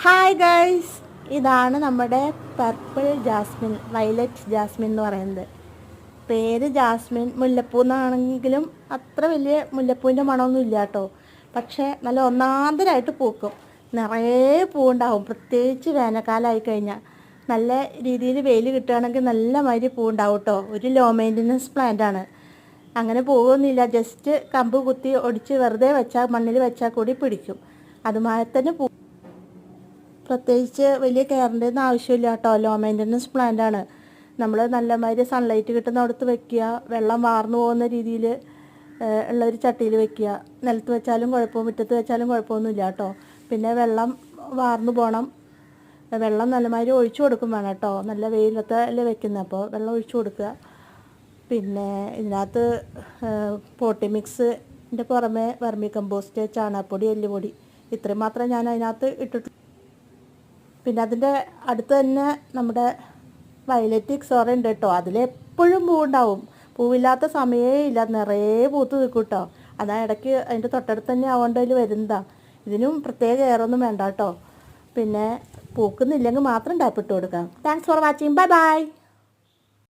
Hi guys, ഇതാണ് നമ്മുടെ purple Jasmine, violet Jasmine എന്ന് പറയുന്നത്. പേര് ജാസ്മിൻ മുല്ലപ്പൂ എന്നാണെങ്കിലും അത്ര വലിയ മുല്ലപ്പൂവിൻ്റെ മണമൊന്നും ഇല്ല കേട്ടോ. പക്ഷേ നല്ല ഒന്നാന്തരായിട്ട് പൂക്കും, നിറയെ പൂവുണ്ടാവും. പ്രത്യേകിച്ച് വേനൽക്കാലമായി കഴിഞ്ഞാൽ നല്ല രീതിയിൽ വെയിൽ കിട്ടുകയാണെങ്കിൽ നല്ല മാതിരി പൂവുണ്ടാവും കേട്ടോ. ഒരു ലോ മെയിൻ്റനൻസ് പ്ലാന്റ് ആണ്. അങ്ങനെ പോകുന്നില്ല, ജസ്റ്റ് കമ്പ് കുത്തി ഒടിച്ച് വെറുതെ വെച്ചാൽ മണ്ണിൽ വെച്ചാൽ കൂടി പിടിക്കും. അതുമായി തന്നെ പ്രത്യേകിച്ച് വലിയ കെയറിൻ്റെ ഒന്നും ആവശ്യമില്ല കേട്ടോ. ലോ മെയിൻ്റനൻസ് പ്ലാന്റ് ആണ്. നമ്മൾ നല്ലമാതിരി സൺലൈറ്റ് കിട്ടുന്നിടത്ത് വെക്കുക, വെള്ളം വാർന്നു പോകുന്ന രീതിയിൽ ഉള്ളൊരു ചട്ടിയിൽ വെക്കുക. നിലത്ത് വെച്ചാലും കുഴപ്പവും മുറ്റത്ത് വെച്ചാലും കുഴപ്പമൊന്നുമില്ല കേട്ടോ. പിന്നെ വെള്ളം വാർന്നു പോകണം, വെള്ളം നല്ലമാതിരി ഒഴിച്ചു കൊടുക്കും വേണം കേട്ടോ. നല്ല വെയിലത്തല്ലേ വെക്കുന്നത്, അപ്പോൾ വെള്ളം ഒഴിച്ചു കൊടുക്കുക. പിന്നെ ഇതിനകത്ത് പോട്ടി മിക്സിൻ്റെ പുറമെ വെർമി കമ്പോസ്റ്റ്, ചാണകപ്പൊടി, എല്ലുപൊടി, ഇത്രയും മാത്രമേ ഞാൻ അതിനകത്ത് ഇട്ടിട്ടുള്ളൂ. പിന്നെ അതിൻ്റെ അടുത്ത് തന്നെ നമ്മുടെ വയലറ്റ് ഇക്സോറ ഉണ്ട് കേട്ടോ. അതിലെപ്പോഴും പൂവുണ്ടാവും, പൂവില്ലാത്ത സമയമേ ഇല്ല, നിറയെ പൂത്ത് നിൽക്കും കേട്ടോ. അതാ ഇടയ്ക്ക് അതിൻ്റെ തൊട്ടടുത്ത് തന്നെ ആവേണ്ട അതിൽ വരുന്നതാണ്. ഇതിനും പ്രത്യേക കെയറൊന്നും വേണ്ട കേട്ടോ. പിന്നെ പൂക്കുന്നില്ലെങ്കിൽ മാത്രം ടാപ്പിട്ട് കൊടുക്കാം. Thanks for watching, bye bye.